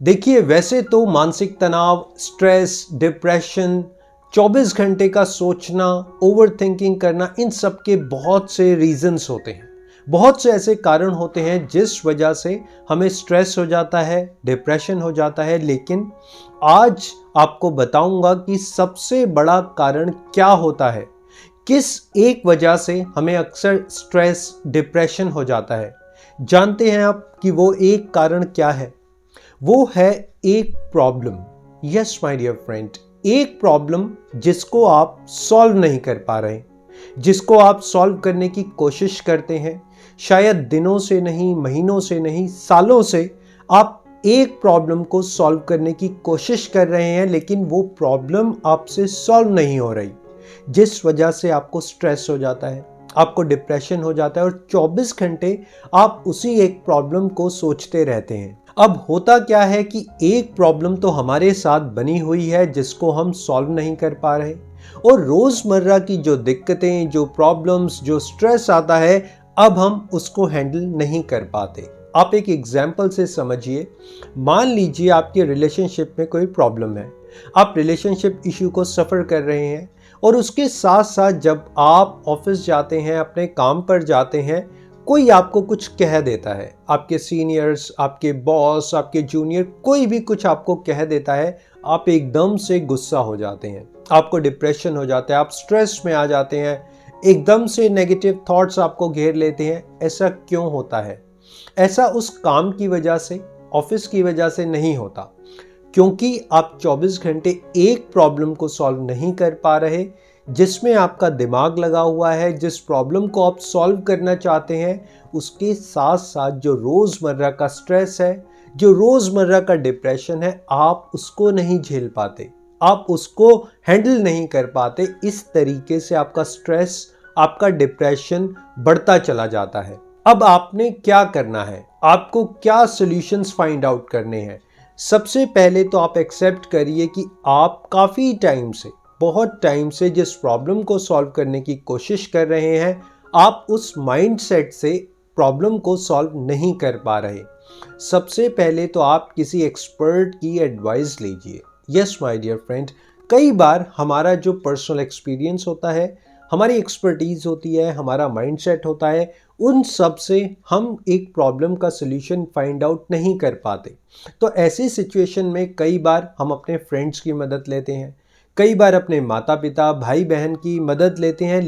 देखिए, वैसे तो मानसिक तनाव, स्ट्रेस, डिप्रेशन, 24 घंटे का सोचना, ओवरथिंकिंग करना, इन सब के बहुत से रीजंस होते हैं। बहुत से ऐसे कारण होते हैं जिस वजह से हमें स्ट्रेस हो जाता है, डिप्रेशन हो जाता है। लेकिन आज आपको बताऊंगा कि सबसे बड़ा कारण क्या होता है, किस एक वजह से हमें अक्सर स्ट्रेस, डिप्रेशन हो जाता है। जानते हैं आप कि वो एक कारण क्या है? वो है एक problem. Yes my dear friend, एक प्रॉब्लम जिसको आप सॉल्व नहीं कर पा रहे, जिसको आप सॉल्व करने की कोशिश करते हैं, शायद दिनों से नहीं, महीनों से नहीं, सालों से आप एक प्रॉब्लम को सॉल्व करने की कोशिश कर रहे हैं, लेकिन वो प्रॉब्लम आपसे सॉल्व नहीं हो रही, जिस वजह से आपको स्ट्रेस हो जाता है, आपको डिप्रेशन हो जाता है और 24 घंटे आप उसी एक प्रॉब्लम को सोचते रहते हैं। अब होता क्या है कि एक प्रॉब्लम तो हमारे साथ बनी हुई है जिसको हम सॉल्व नहीं कर पा रहे, और रोजमर्रा की जो दिक्कतें, जो प्रॉब्लम्स, जो स्ट्रेस आता है, अब हम उसको हैंडल नहीं कर पाते। आप एक एग्जाम्पल से समझिए। मान लीजिए आपके रिलेशनशिप में कोई प्रॉब्लम है, आप रिलेशनशिप इशू को सफ़र कर रहे हैं, और उसके साथ साथ जब आप ऑफिस जाते हैं, अपने काम पर जाते हैं, कोई आपको कुछ कह देता है, आपके सीनियर्स, आपके बॉस, आपके जूनियर, कोई भी कुछ आपको कह देता है, आप एकदम से गुस्सा हो जाते हैं, आपको डिप्रेशन हो जाता है, आप स्ट्रेस में आ जाते हैं, एकदम से नेगेटिव थॉट्स आपको घेर लेते हैं। ऐसा क्यों होता है? ऐसा उस काम की वजह से, ऑफिस की वजह से नहीं होता, क्योंकि आप 24 घंटे एक प्रॉब्लम को सॉल्व नहीं कर पा रहे, जिसमें आपका दिमाग लगा हुआ है, जिस प्रॉब्लम को आप सॉल्व करना चाहते हैं, उसके साथ साथ जो रोज़मर्रा का स्ट्रेस है, जो रोज़मर्रा का डिप्रेशन है, आप उसको नहीं झेल पाते, आप उसको हैंडल नहीं कर पाते। इस तरीके से आपका स्ट्रेस, आपका डिप्रेशन बढ़ता चला जाता है। अब आपने क्या करना है? आपको क्या सॉल्यूशंस फाइंड आउट करने हैं? सबसे पहले तो आप एक्सेप्ट करिए कि आप काफ़ी टाइम से, बहुत टाइम से जिस प्रॉब्लम को सॉल्व करने की कोशिश कर रहे हैं, आप उस माइंडसेट से प्रॉब्लम को सॉल्व नहीं कर पा रहे। सबसे पहले तो आप किसी एक्सपर्ट की एडवाइस लीजिए। यस माय डियर फ्रेंड, कई बार हमारा जो पर्सनल एक्सपीरियंस होता है, हमारी एक्सपर्टीज होती है, हमारा माइंडसेट होता है, उन सब से हम एक प्रॉब्लम का सलूशन फाइंड आउट नहीं कर पाते। तो ऐसी सिचुएशन में कई बार हम अपने फ्रेंड्स की मदद लेते हैं, कई बार अपने माता पिता, भाई बहन की मदद लेते हैं,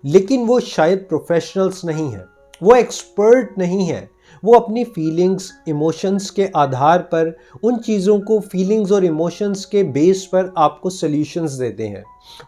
लेकिन वो शायद प्रोफेशनल्स नहीं हैं, वो एक्सपर्ट नहीं है। वो अपनी फीलिंग्स, इमोशंस के आधार पर, उन चीज़ों को फीलिंग्स और इमोशंस के बेस पर आपको सॉल्यूशंस देते हैं।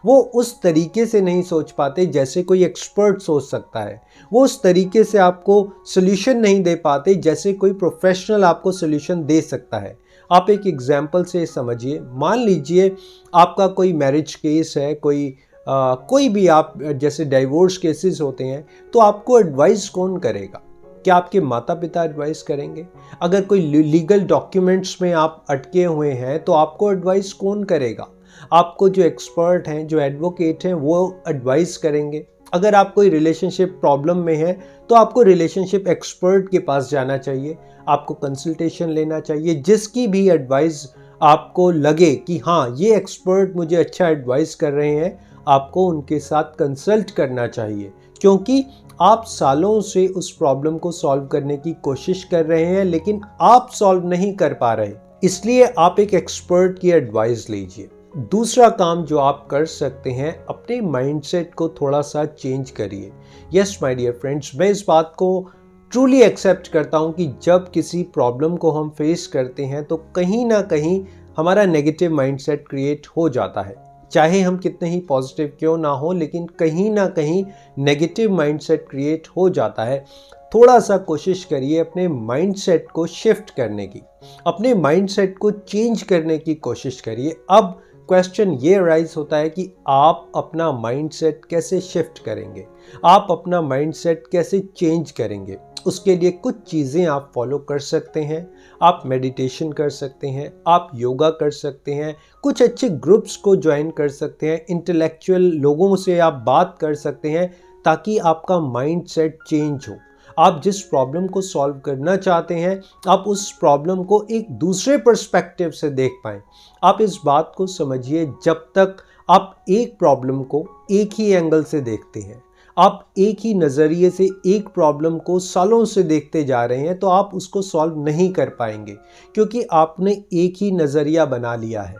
वो उस तरीके से नहीं सोच पाते जैसे कोई एक्सपर्ट सोच सकता है, वो उस तरीके से आपको सॉल्यूशन नहीं दे पाते जैसे कोई प्रोफेशनल आपको सॉल्यूशन दे सकता है। आप एक एग्जाम्पल से समझिए। मान लीजिए आपका कोई मैरिज केस है, कोई भी, आप जैसे डाइवोर्स केसेस होते हैं, तो आपको एडवाइस कौन करेगा? क्या आपके माता पिता एडवाइस करेंगे? अगर कोई लीगल डॉक्यूमेंट्स में आप अटके हुए हैं तो आपको एडवाइस कौन करेगा? आपको जो एक्सपर्ट हैं, जो एडवोकेट हैं, वो एडवाइस करेंगे। अगर आप कोई रिलेशनशिप प्रॉब्लम में है तो आपको रिलेशनशिप एक्सपर्ट के पास जाना चाहिए, आपको कंसल्टेशन लेना चाहिए। जिसकी भी एडवाइस आपको लगे कि हाँ, ये एक्सपर्ट मुझे अच्छा एडवाइस कर रहे हैं, आपको उनके साथ कंसल्ट करना चाहिए, क्योंकि आप सालों से उस प्रॉब्लम को सॉल्व करने की कोशिश कर रहे हैं, लेकिन आप सॉल्व नहीं कर पा रहे। इसलिए आप एक एक्सपर्ट की एडवाइस लीजिए। दूसरा काम जो आप कर सकते हैं, अपने माइंडसेट को थोड़ा सा चेंज करिए। यस माय डियर फ्रेंड्स, मैं इस बात को ट्रूली एक्सेप्ट करता हूं कि जब किसी प्रॉब्लम को हम फेस करते हैं तो कहीं ना कहीं हमारा नेगेटिव माइंडसेट क्रिएट हो जाता है। चाहे हम कितने ही पॉजिटिव क्यों ना हो, लेकिन कहीं ना कहीं नेगेटिव माइंडसेट क्रिएट हो जाता है। थोड़ा सा कोशिश करिए अपने माइंडसेट को शिफ्ट करने की, अपने माइंडसेट को चेंज करने की कोशिश करिए। अब क्वेश्चन ये राइज होता है कि आप अपना माइंडसेट कैसे शिफ्ट करेंगे, आप अपना माइंडसेट कैसे चेंज करेंगे। उसके लिए कुछ चीज़ें आप फॉलो कर सकते हैं। आप मेडिटेशन कर सकते हैं, आप योगा कर सकते हैं, कुछ अच्छे ग्रुप्स को ज्वाइन कर सकते हैं, इंटेलेक्चुअल लोगों से आप बात कर सकते हैं, ताकि आपका माइंडसेट चेंज हो। आप जिस प्रॉब्लम को सॉल्व करना चाहते हैं आप उस प्रॉब्लम को एक दूसरे पर्सपेक्टिव से देख पाएं। आप इस बात को समझिए, जब तक आप एक प्रॉब्लम को एक ही एंगल से देखते हैं, आप एक ही नज़रिए से एक प्रॉब्लम को सालों से देखते जा रहे हैं, तो आप उसको सॉल्व नहीं कर पाएंगे, क्योंकि आपने एक ही नज़रिया बना लिया है।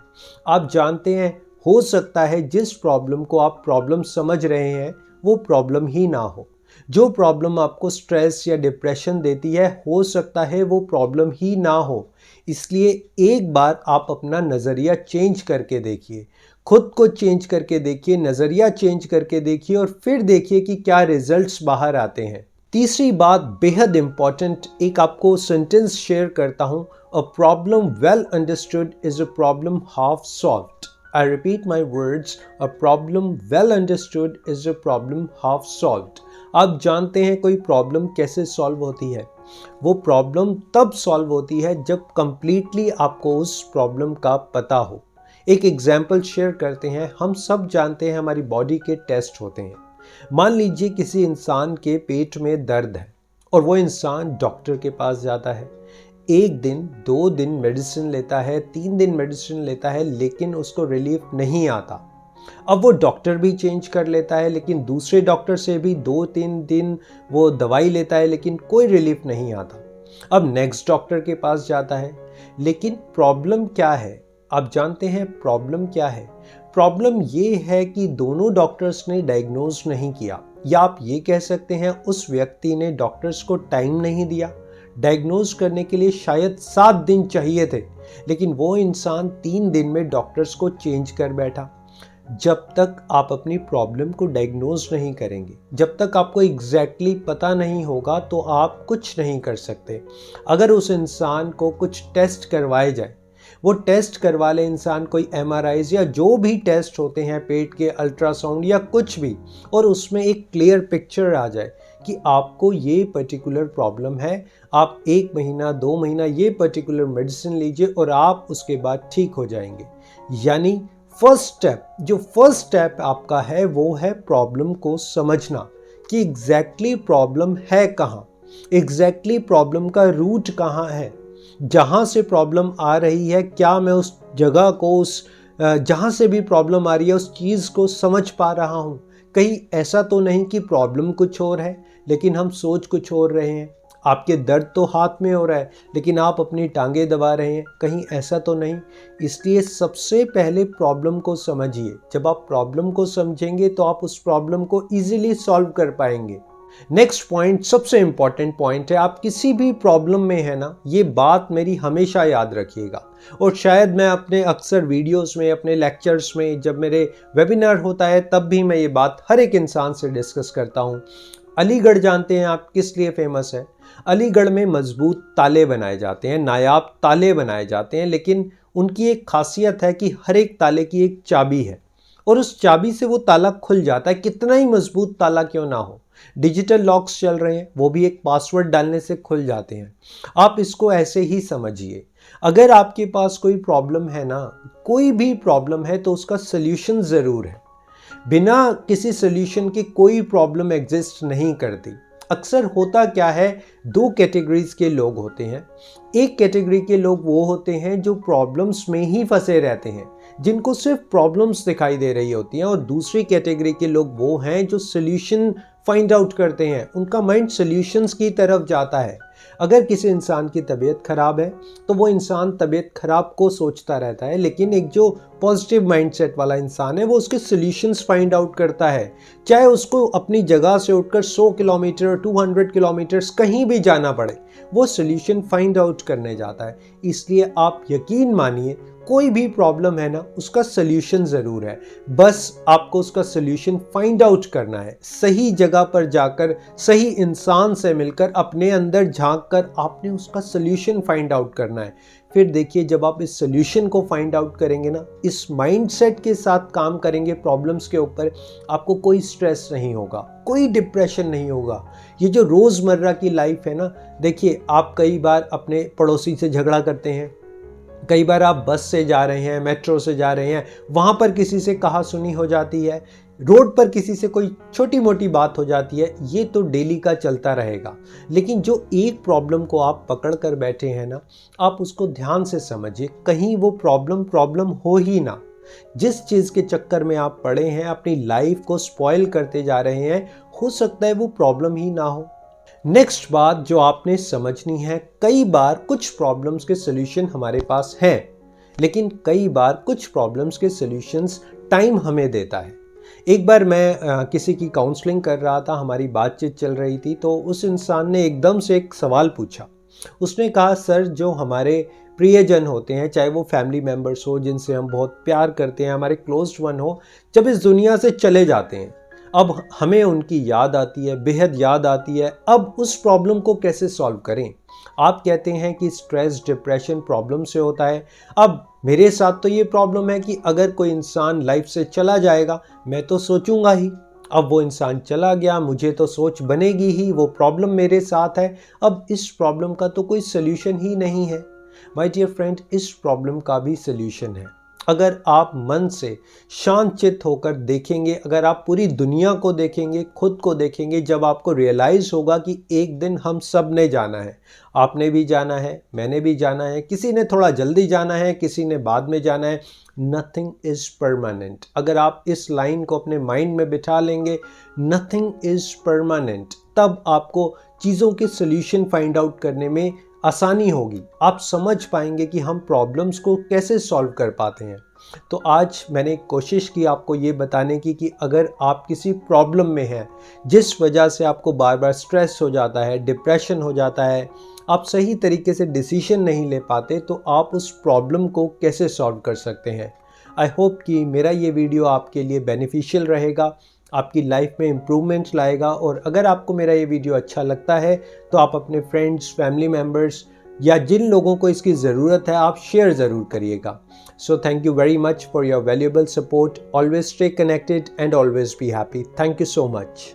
आप जानते हैं, हो सकता है जिस प्रॉब्लम को आप प्रॉब्लम समझ रहे हैं वो प्रॉब्लम ही ना हो। जो प्रॉब्लम आपको स्ट्रेस या डिप्रेशन देती है, हो सकता है वो प्रॉब्लम ही ना हो। इसलिए एक बार आप अपना नज़रिया चेंज करके देखिए, खुद को चेंज करके देखिए, नज़रिया चेंज करके देखिए और फिर देखिए कि क्या रिजल्ट्स बाहर आते हैं। तीसरी बात बेहद इंपॉर्टेंट, एक आपको सेंटेंस शेयर करता हूँ, a problem well understood is a problem half solved. I repeat my words, a problem well understood is a problem half solved. आप जानते हैं कोई प्रॉब्लम कैसे सॉल्व होती है? वो प्रॉब्लम तब सॉल्व होती है जब कंप्लीटली आपको उस प्रॉब्लम का पता हो। एक एग्जाम्पल शेयर करते हैं। हम सब जानते हैं हमारी बॉडी के टेस्ट होते हैं। मान लीजिए किसी इंसान के पेट में दर्द है और वो इंसान डॉक्टर के पास जाता है। 1 दिन 2 दिन मेडिसिन लेता है, 3 दिन मेडिसिन लेता है, लेकिन उसको रिलीफ नहीं आता। अब वो डॉक्टर भी चेंज कर लेता है, लेकिन दूसरे डॉक्टर से भी 2-3 दिन वो दवाई लेता है, लेकिन कोई रिलीफ नहीं आता। अब नेक्स्ट डॉक्टर के पास जाता है, लेकिन प्रॉब्लम क्या है? आप जानते हैं प्रॉब्लम क्या है? प्रॉब्लम ये है कि दोनों डॉक्टर्स ने डायग्नोज नहीं किया, या आप ये कह सकते हैं उस व्यक्ति ने डॉक्टर्स को टाइम नहीं दिया। डायग्नोज करने के लिए शायद 7 दिन चाहिए थे, लेकिन वो इंसान 3 दिन में डॉक्टर्स को चेंज कर बैठा। जब तक आप अपनी प्रॉब्लम को डायग्नोज नहीं करेंगे, जब तक आपको एग्जैक्टली पता नहीं होगा, तो आप कुछ नहीं कर सकते। अगर उस इंसान को कुछ टेस्ट करवाए जाए, वो टेस्ट करवा ले इंसान, कोई MRIs या जो भी टेस्ट होते हैं, पेट के अल्ट्रासाउंड या कुछ भी, और उसमें एक क्लियर पिक्चर आ जाए कि आपको ये पर्टिकुलर प्रॉब्लम है, आप 1 महीना 2 महीना ये पर्टिकुलर मेडिसिन लीजिए और आप उसके बाद ठीक हो जाएंगे। यानी फर्स्ट स्टेप आपका है वो है प्रॉब्लम को समझना कि एग्जैक्टली प्रॉब्लम है कहाँ, एग्जैक्टली प्रॉब्लम का रूट कहाँ है, जहाँ से प्रॉब्लम आ रही है, क्या मैं उस जगह को, उस जहाँ से भी प्रॉब्लम आ रही है उस चीज़ को समझ पा रहा हूँ। कहीं ऐसा तो नहीं कि प्रॉब्लम कुछ और है लेकिन हम सोच कुछ और रहे हैं। आपके दर्द तो हाथ में हो रहा है लेकिन आप अपनी टांगें दबा रहे हैं, कहीं ऐसा तो नहीं। इसलिए सबसे पहले प्रॉब्लम को समझिए। जब आप प्रॉब्लम को समझेंगे तो आप उस प्रॉब्लम को ईजिली सॉल्व कर पाएंगे। नेक्स्ट पॉइंट सबसे इंपॉर्टेंट पॉइंट है। आप किसी भी प्रॉब्लम में है ना, ये बात मेरी हमेशा याद रखिएगा, और शायद मैं अपने अक्सर वीडियोस में, अपने लेक्चर्स में, जब मेरे वेबिनार होता है तब भी मैं ये बात हर एक इंसान से डिस्कस करता हूँ। अलीगढ़ जानते हैं आप किस लिए फेमस है? अलीगढ़ में मजबूत ताले बनाए जाते हैं, नायाब ताले बनाए जाते हैं, लेकिन उनकी एक खासियत है कि हर एक ताले की एक चाबी है और उस चाबी से वो ताला खुल जाता है, कितना ही मजबूत ताला क्यों ना हो। डिजिटल लॉक्स चल रहे हैं, वो भी एक पासवर्ड डालने से खुल जाते हैं। आप इसको ऐसे ही समझिए। अगर आपके पास कोई प्रॉब्लम है ना, कोई भी प्रॉब्लम है, तो उसका सल्यूशन ज़रूर है। बिना किसी सल्यूशन के कोई प्रॉब्लम एग्जिस्ट नहीं करती। अक्सर होता क्या है, 2 कैटेगरीज के लोग होते हैं। एक कैटेगरी के लोग वो होते हैं जो प्रॉब्लम्स में ही फंसे रहते हैं, जिनको सिर्फ प्रॉब्लम्स दिखाई दे रही होती हैं, और दूसरी कैटेगरी के लोग वो हैं जो सल्यूशन फाइंड आउट करते हैं। उनका माइंड सल्यूशंस की तरफ जाता है। अगर किसी इंसान की तबीयत खराब है तो वो इंसान तबीयत खराब को सोचता रहता है, लेकिन एक जो पॉजिटिव माइंडसेट वाला इंसान है वो उसके सॉल्यूशंस फाइंड आउट करता है। चाहे उसको अपनी जगह से उठकर 100 किलोमीटर 200 किलोमीटर्स कहीं भी जाना पड़े, वो सॉल्यूशन फाइंड आउट करने जाता है। इसलिए आप यकीन मानिए, कोई भी प्रॉब्लम है ना, उसका सल्यूशन ज़रूर है। बस आपको उसका सल्यूशन फाइंड आउट करना है। सही जगह पर जाकर, सही इंसान से मिलकर, अपने अंदर झांक कर आपने उसका सल्यूशन फाइंड आउट करना है। फिर देखिए, जब आप इस सल्यूशन को फाइंड आउट करेंगे ना, इस माइंडसेट के साथ काम करेंगे प्रॉब्लम्स के ऊपर, आपको कोई स्ट्रेस नहीं होगा, कोई डिप्रेशन नहीं होगा। ये जो रोज़मर्रा की लाइफ है ना, देखिए आप कई बार अपने पड़ोसी से झगड़ा करते हैं, कई बार आप बस से जा रहे हैं, मेट्रो से जा रहे हैं, वहाँ पर किसी से कहा सुनी हो जाती है। रोड पर किसी से कोई छोटी मोटी बात हो जाती है, ये तो डेली का चलता रहेगा। लेकिन जो एक प्रॉब्लम को आप पकड़ कर बैठे हैं ना, आप उसको ध्यान से समझिए, कहीं वो प्रॉब्लम हो ही ना। जिस चीज़ के चक्कर में आप पड़े हैं, अपनी लाइफ को स्पॉइल करते जा रहे हैं, हो सकता है वो प्रॉब्लम ही ना हो। नेक्स्ट बात जो आपने समझनी है, कई बार कुछ प्रॉब्लम्स के सॉल्यूशन हमारे पास हैं, लेकिन कई बार कुछ प्रॉब्लम्स के सॉल्यूशंस टाइम हमें देता है। एक बार मैं किसी की काउंसलिंग कर रहा था, हमारी बातचीत चल रही थी, तो उस इंसान ने एकदम से एक सवाल पूछा। उसने कहा, सर जो हमारे प्रियजन होते हैं, चाहे वो फैमिली मेम्बर्स हो जिनसे हम बहुत प्यार करते हैं, हमारे क्लोज्ड वन हो, जब इस दुनिया से चले जाते हैं, अब हमें उनकी याद आती है, बेहद याद आती है। अब उस प्रॉब्लम को कैसे सॉल्व करें? आप कहते हैं कि स्ट्रेस डिप्रेशन प्रॉब्लम से होता है। अब मेरे साथ तो ये प्रॉब्लम है कि अगर कोई इंसान लाइफ से चला जाएगा, मैं तो सोचूंगा ही। अब वो इंसान चला गया, मुझे तो सोच बनेगी ही, वो प्रॉब्लम मेरे साथ है। अब इस प्रॉब्लम का तो कोई सल्यूशन ही नहीं है। माय डियर फ्रेंड, इस प्रॉब्लम का भी सल्यूशन है। अगर आप मन से शांत चित्त होकर देखेंगे, अगर आप पूरी दुनिया को देखेंगे, खुद को देखेंगे, जब आपको रियलाइज़ होगा कि एक दिन हम सब ने जाना है। आपने भी जाना है, मैंने भी जाना है, किसी ने थोड़ा जल्दी जाना है, किसी ने बाद में जाना है। Nothing is permanent. अगर आप इस लाइन को अपने माइंड में बिठा लेंगे, नथिंग इज़ परमानेंट, तब आपको चीज़ों के सल्यूशन फाइंड आउट करने में आसानी होगी। आप समझ पाएंगे कि हम प्रॉब्लम्स को कैसे सॉल्व कर पाते हैं। तो आज मैंने कोशिश की आपको ये बताने की कि अगर आप किसी प्रॉब्लम में हैं, जिस वजह से आपको बार बार स्ट्रेस हो जाता है, डिप्रेशन हो जाता है, आप सही तरीके से डिसीजन नहीं ले पाते, तो आप उस प्रॉब्लम को कैसे सॉल्व कर सकते हैं। आई होप कि मेरा ये वीडियो आपके लिए बेनिफिशियल रहेगा, आपकी लाइफ में इम्प्रूवमेंट लाएगा। और अगर आपको मेरा ये वीडियो अच्छा लगता है तो आप अपने फ्रेंड्स, फैमिली मेम्बर्स या जिन लोगों को इसकी ज़रूरत है, आप शेयर ज़रूर करिएगा। So thank you very much for your valuable support. Always stay connected and always be happy. Thank you so much.